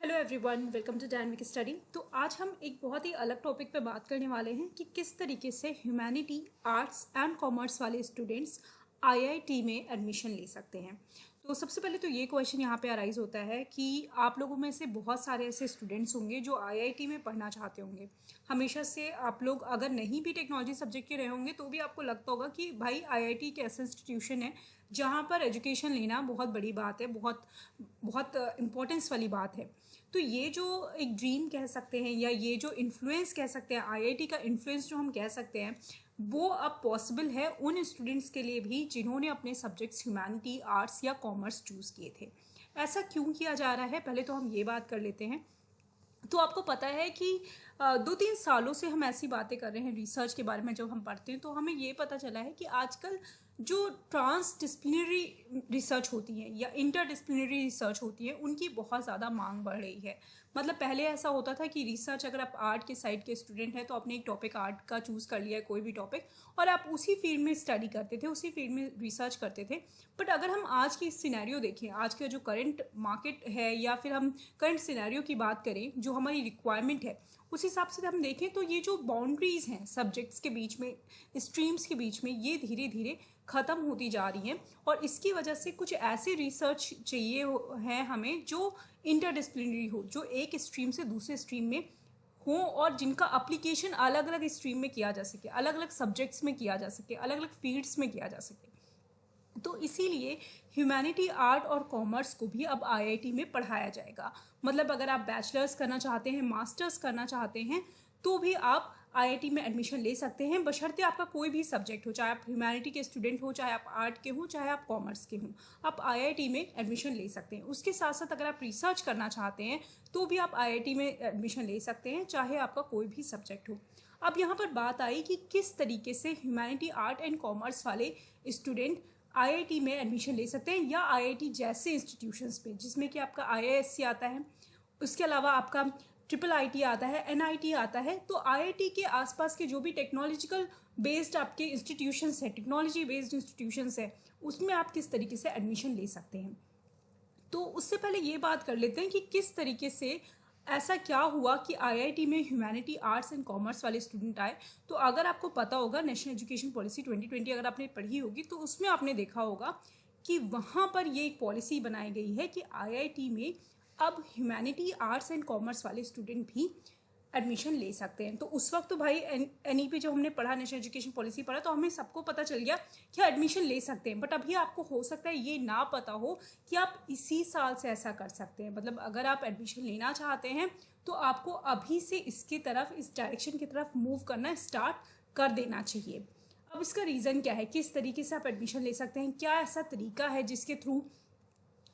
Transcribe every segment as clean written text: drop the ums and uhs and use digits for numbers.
Hello everyone, welcome to dynamic study. तो आज हम एक बहुत ही अलग टॉपिक पे बात करने वाले हैं कि किस तरीके से ह्यूमैनिटी, आर्ट्स एंड कॉमर्स वाले स्टूडेंट्स आईआईटी में एडमिशन ले सकते हैं। तो सबसे पहले तो ये क्वेश्चन यहाँ पे अराइज होता है कि आप लोगों में से बहुत सारे ऐसे स्टूडेंट्स होंगे जो आईआईटी में पढ़ना चाहते होंगे। हमेशा से आप लोग अगर नहीं भी टेक्नोलॉजी सब्जेक्ट के रहे होंगे तो भी आपको लगता होगा कि भाई आईआईटी एक ऐसा इंस्टीट्यूशन है जहाँ पर एजुकेशन लेना बहुत बड़ी बात है, बहुत बहुत इम्पोर्टेंस वाली बात है। तो ये जो एक ड्रीम कह सकते हैं या ये जो इन्फ्लुएंस कह सकते हैं, आईआईटी का इन्फ्लुएंस जो हम कह सकते हैं, वो अब पॉसिबल है उन स्टूडेंट्स के लिए भी जिन्होंने अपने सब्जेक्ट्स ह्यूमैनिटी, आर्ट्स या कॉमर्स चूज़ किए थे। ऐसा क्यों किया जा रहा है, पहले तो हम ये बात कर लेते हैं। तो आपको पता है कि 2-3 सालों से हम ऐसी बातें कर रहे हैं, रिसर्च के बारे में जब हम पढ़ते हैं तो हमें ये पता चला है कि आजकल जो ट्रांस डिसिप्लिनरी रिसर्च होती है या इंटर डिसिप्लिनरी रिसर्च होती है उनकी बहुत ज़्यादा मांग बढ़ रही है। मतलब पहले ऐसा होता था कि रिसर्च, अगर आप आर्ट के साइड के स्टूडेंट हैं तो आपने एक टॉपिक आर्ट का चूज़ कर लिया है, कोई भी टॉपिक, और आप उसी फील्ड में स्टडी करते थे, उसी फील्ड में रिसर्च करते थे। बट अगर हम आज की सिनेरियो देखें, आज का जो करंट मार्केट है या फिर हम करंट सिनेरियो की बात करें, जो हमारी रिक्वायरमेंट है उस हिसाब से हम देखें तो ये जो बाउंड्रीज़ हैं सब्जेक्ट्स के बीच में, स्ट्रीम्स के बीच में, ये धीरे धीरे ख़त्म होती जा रही हैं। और इसकी वजह से कुछ ऐसे रिसर्च चाहिए है हमें जो इंटरडिसिप्लिनरी हो, जो एक स्ट्रीम से दूसरे स्ट्रीम में हो और जिनका अप्लीकेशन अलग अलग स्ट्रीम में किया जा सके, अलग अलग सब्जेक्ट्स में किया जा सके, अलग अलग फील्ड्स में किया जा सके। तो इसीलिए ह्यूमैनिटी, आर्ट और कॉमर्स को भी अब आईआईटी में पढ़ाया जाएगा। मतलब अगर आप बैचलर्स करना चाहते हैं, मास्टर्स करना चाहते हैं, तो भी आप आईआईटी में एडमिशन ले सकते हैं, बशर्ते आपका कोई भी सब्जेक्ट हो, चाहे आप ह्यूमैनिटी के स्टूडेंट हो, चाहे आप आर्ट के हो, चाहे आप कॉमर्स के हों, आप आईआईटी में एडमिशन ले सकते हैं। उसके साथ साथ अगर आप रिसर्च करना चाहते हैं तो भी आप आईआईटी में एडमिशन ले सकते हैं, चाहे आपका कोई भी सब्जेक्ट हो। अब यहाँ पर बात आई कि किस तरीके से ह्यूमैनिटी, आर्ट एंड कॉमर्स वाले स्टूडेंट आईआईटी में एडमिशन ले सकते हैं या आईआईटी जैसे इंस्टीट्यूशंस पे, जिसमें कि आपका आईआईएससी आता है, उसके अलावा आपका ट्रिपल आईटी आता है, एनआईटी आता है। तो आईआईटी के आसपास के जो भी टेक्नोलॉजिकल बेस्ड आपके इंस्टीट्यूशंस हैं, टेक्नोलॉजी बेस्ड इंस्टीट्यूशंस हैं, उसमें आप किस तरीके से एडमिशन ले सकते हैं। तो उससे पहले ये बात कर लेते हैं कि किस तरीके से ऐसा क्या हुआ कि आईआईटी में ह्यूमैनिटी, आर्ट्स एंड कॉमर्स वाले स्टूडेंट आए। तो अगर आपको पता होगा, नेशनल एजुकेशन पॉलिसी 2020 अगर आपने पढ़ी होगी तो उसमें आपने देखा होगा कि वहाँ पर ये एक पॉलिसी बनाई गई है कि आईआईटी में अब ह्यूमैनिटी, आर्ट्स एंड कॉमर्स वाले स्टूडेंट भी एडमिशन ले सकते हैं। तो उस वक्त तो भाई एनईपी जब हमने पढ़ा, नेशनल एजुकेशन पॉलिसी पढ़ा, तो हमें सबको पता चल गया कि एडमिशन ले सकते हैं। बट अभी आपको हो सकता है ये ना पता हो कि आप इसी साल से ऐसा कर सकते हैं। मतलब अगर आप एडमिशन लेना चाहते हैं तो आपको अभी से इसकी तरफ, इस डायरेक्शन की तरफ मूव करना स्टार्ट कर देना चाहिए। अब इसका रीज़न क्या है, किस तरीके से आप एडमिशन ले सकते हैं, क्या ऐसा तरीका है जिसके थ्रू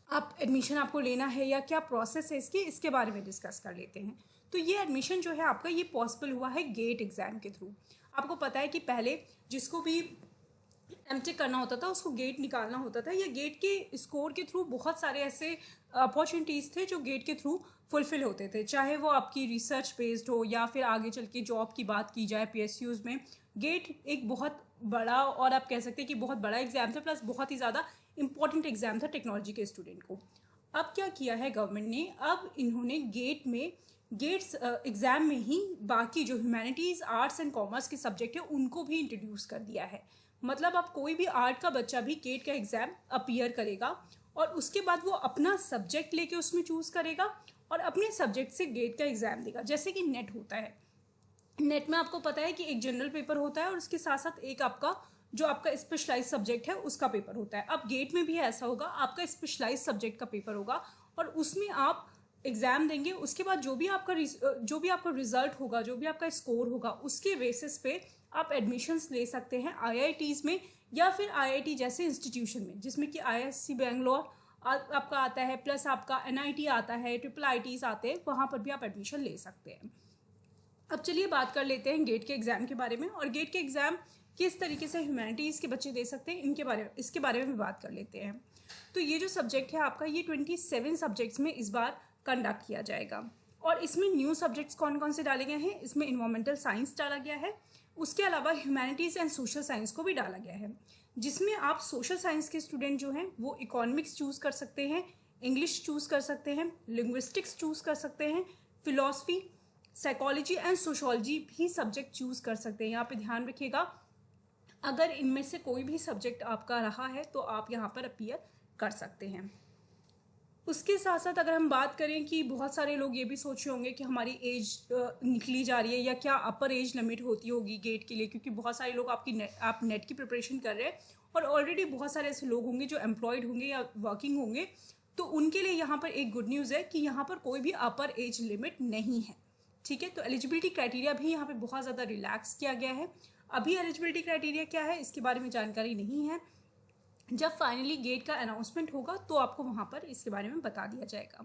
आप एडमिशन आपको लेना है, या क्या प्रोसेस है इसकी, इसके बारे में डिस्कस कर लेते हैं। तो ये एडमिशन जो है आपका, ये पॉसिबल हुआ है गेट एग्ज़ाम के थ्रू। आपको पता है कि पहले जिसको भी एमटेक करना होता था उसको गेट निकालना होता था, या गेट के स्कोर के थ्रू बहुत सारे ऐसे अपॉर्चुनिटीज़ थे जो गेट के थ्रू फुलफिल होते थे, चाहे वो आपकी रिसर्च बेस्ड हो या फिर आगे चल के जॉब की बात की जाए पीएसयूज़ में। गेट एक बहुत बड़ा, और आप कह सकते हैं कि बहुत बड़ा एग्जाम था, प्लस बहुत ही ज़्यादा इंपॉर्टेंट एग्जाम था टेक्नोलॉजी के स्टूडेंट को। अब क्या किया है गवर्नमेंट ने, अब इन्होंने गेट्स एग्ज़ाम में ही बाकी जो ह्यूमैनिटीज़, आर्ट्स एंड कॉमर्स के सब्जेक्ट है उनको भी इंट्रोड्यूस कर दिया है। मतलब अब कोई भी आर्ट का बच्चा भी गेट का एग्ज़ाम अपीयर करेगा और उसके बाद वो अपना सब्जेक्ट लेके उसमें चूज़ करेगा और अपने सब्जेक्ट से गेट का एग्ज़ाम देगा। जैसे कि नेट होता है, नेट में आपको पता है कि एक जनरल पेपर होता है और उसके साथ साथ एक आपका जो आपका स्पेशलाइज सब्जेक्ट है उसका पेपर होता है। अब गेट में भी ऐसा होगा, आपका स्पेशलाइज सब्जेक्ट का पेपर होगा और उसमें आप एग्ज़ाम देंगे। उसके बाद जो भी आपका रिजल्ट होगा, जो भी आपका स्कोर होगा, उसके बेसिस पे आप एडमिशन्स ले सकते हैं आईआईटीज़ में या फिर आईआईटी जैसे इंस्टीट्यूशन में, जिसमें कि आईआईएससी बेंगलोर आपका आता है, प्लस आपका एनआईटी आता है, ट्रिपल आईटीज़ आते हैं, वहाँ पर भी आप एडमिशन ले सकते हैं। अब चलिए बात कर लेते हैं गेट के एग्ज़ाम के बारे में, और गेट के एग्ज़ाम किस तरीके से ह्यूमैनिटीज़ के बच्चे दे सकते हैं इसके बारे में भी बात कर लेते हैं। तो ये जो सब्जेक्ट है आपका, ये 27 सब्जेक्ट्स में इस बार कंडक्ट किया जाएगा और इसमें न्यू सब्जेक्ट्स कौन कौन से डाले गए हैं, इसमें इन्वायरमेंटल साइंस डाला गया है, उसके अलावा ह्यूमैनिटीज़ एंड सोशल साइंस को भी डाला गया है, जिसमें आप सोशल साइंस के स्टूडेंट जो हैं वो इकोनॉमिक्स चूज़ कर सकते हैं, इंग्लिश चूज़ कर सकते हैं, लिंग्विस्टिक्स चूज़ कर सकते हैं, फिलॉसफी, साइकोलॉजी एंड सोशोलॉजी भी सब्जेक्ट चूज़ कर सकते हैं। यहाँ पे ध्यान रखिएगा, अगर इनमें से कोई भी सब्जेक्ट आपका रहा है तो आप यहाँ पर अपीयर कर सकते हैं। उसके साथ साथ अगर हम बात करें कि बहुत सारे लोग ये भी सोच रहे होंगे कि हमारी एज निकली जा रही है या क्या अपर एज लिमिट होती होगी गेट के लिए, क्योंकि बहुत सारे लोग आप नेट की प्रिपरेशन कर रहे हैं और ऑलरेडी बहुत सारे ऐसे लोग होंगे जो एम्प्लॉयड होंगे या वर्किंग होंगे, तो उनके लिए यहाँ पर एक गुड न्यूज़ है कि यहाँ पर कोई भी अपर एज लिमिट नहीं है। ठीक है, तो एलिजिबिलिटी क्राइटेरिया भी यहाँ पे बहुत ज़्यादा रिलैक्स किया गया है। अभी एलिजिबिलिटी क्राइटेरिया क्या है इसके बारे में जानकारी नहीं है, जब फाइनली गेट का अनाउंसमेंट होगा तो आपको वहाँ पर इसके बारे में बता दिया जाएगा।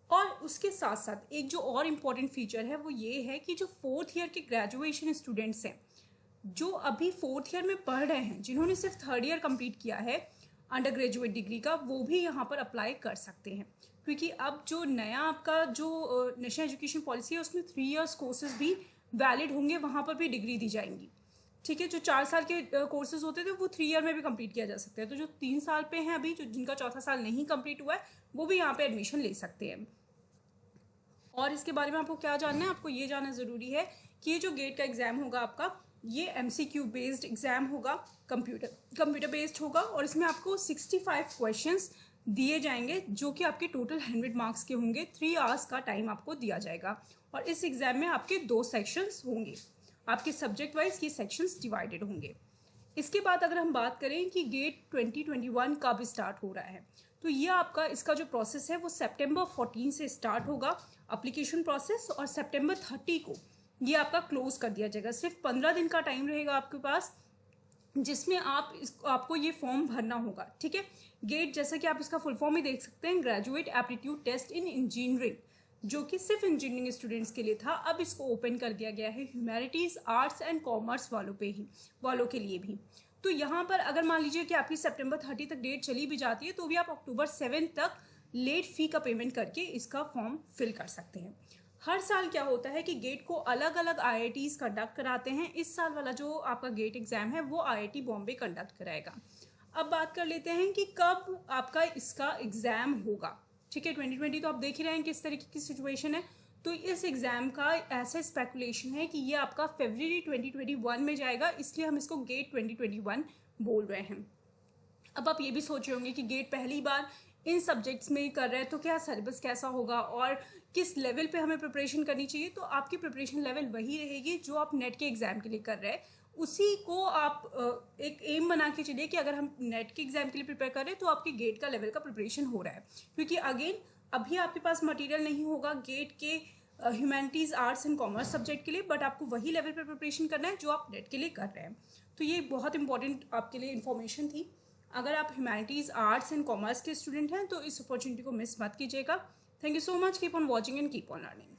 और उसके साथ साथ एक जो और इम्पॉर्टेंट फीचर है वो ये है कि जो 4th ईयर के ग्रेजुएशन स्टूडेंट्स हैं, जो अभी 4th ईयर में पढ़ रहे हैं, जिन्होंने सिर्फ 3rd ईयर कंप्लीट किया है अंडर ग्रेजुएट डिग्री का, वो भी यहाँ पर अप्लाई कर सकते हैं, क्योंकि अब जो नया आपका जो नेशनल एजुकेशन पॉलिसी है उसमें 3 इयर्स कोर्सेज भी वैलिड होंगे, वहाँ पर भी डिग्री दी जाएंगी। ठीक है, जो 4 साल के कोर्सेज होते थे वो 3 ईयर में भी कंप्लीट किया जा सकता है, तो जो 3 साल पे हैं अभी, जो जिनका चौथा साल नहीं कंप्लीट हुआ है, वो भी यहाँ पे एडमिशन ले सकते हैं। और इसके बारे में आपको क्या जानना है, आपको ये जानना ज़रूरी है कि ये जो गेट का एग्ज़ाम होगा आपका, ये MCQ बेस्ड एग्ज़ाम होगा, कंप्यूटर बेस्ड होगा, और इसमें आपको 65 क्वेश्चंस दिए जाएंगे जो कि आपके टोटल 100 मार्क्स के होंगे। 3 आवर्स का टाइम आपको दिया जाएगा और इस एग्ज़ाम में आपके 2 सेक्शंस होंगे, आपके सब्जेक्ट वाइज ये सेक्शंस डिवाइडेड होंगे। इसके बाद अगर हम बात करें कि गेट 2021 कब स्टार्ट हो रहा है, तो ये आपका इसका जो प्रोसेस है वो सितंबर 14 से स्टार्ट होगा एप्लीकेशन प्रोसेस, और सितंबर 30 को ये आपका क्लोज कर दिया जाएगा। सिर्फ 15 दिन का टाइम रहेगा आपके पास, जिसमें आपको ये फॉर्म भरना होगा। ठीक है, गेट जैसा कि आप इसका फुल फॉर्म ही देख सकते हैं, graduate aptitude test in engineering, जो कि सिर्फ इंजीनियरिंग स्टूडेंट्स के लिए था, अब इसको ओपन कर दिया गया है ह्यूमैनिटीज़, आर्ट्स एंड कॉमर्स वालों के लिए भी। तो यहाँ पर अगर मान लीजिए कि आपकी सितंबर 30 तक डेट चली भी जाती है तो भी आप अक्टूबर 7 तक लेट फी का पेमेंट करके इसका फॉर्म फिल कर सकते हैं। हर साल क्या होता है कि गेट को अलग अलग IITs कंडक्ट कराते हैं। इस साल वाला जो आपका गेट एग्ज़ाम है वो IIT बॉम्बे कंडक्ट कराएगा। अब बात कर लेते हैं कि कब आपका इसका एग्ज़ाम होगा। ठीक है, 2020 तो आप देख ही रहे हैं किस तरीके की सिचुएशन है, तो इस एग्ज़ाम का ऐसा स्पेकुलेशन है कि ये आपका फरवरी 2021 में जाएगा, इसलिए हम इसको गेट 2021 बोल रहे हैं। अब आप ये भी सोच रहे होंगे कि गेट पहली बार इन सब्जेक्ट्स में कर रहे हैं तो क्या सिलेबस कैसा होगा और किस लेवल पे हमें प्रिपरेशन करनी चाहिए। तो आपकी प्रिपरेशन लेवल वही रहेगी जो आप नेट के एग्ज़ाम के लिए कर रहे हैं, उसी को आप एक एम बना के चलिए कि अगर हम नेट के एग्ज़ाम के लिए प्रिपेयर कर रहे हैं तो आपके गेट का लेवल का प्रिपरेशन हो रहा है। क्योंकि अगेन अभी आपके पास मटेरियल नहीं होगा गेट के humanities, arts and commerce subject के लिए, बट आपको वही लेवल पे प्रिपरेशन करना है जो आप नेट के लिए कर रहे हैं। तो ये बहुत इंपॉर्टेंट आपके लिए इन्फॉर्मेशन थी। अगर आप ह्यूमैनिटीज़, आर्ट्स एंड कॉमर्स के स्टूडेंट हैं तो इस अपॉर्चुनिटी को मिस मत कीजिएगा। Thank you so much, keep on watching and keep on learning.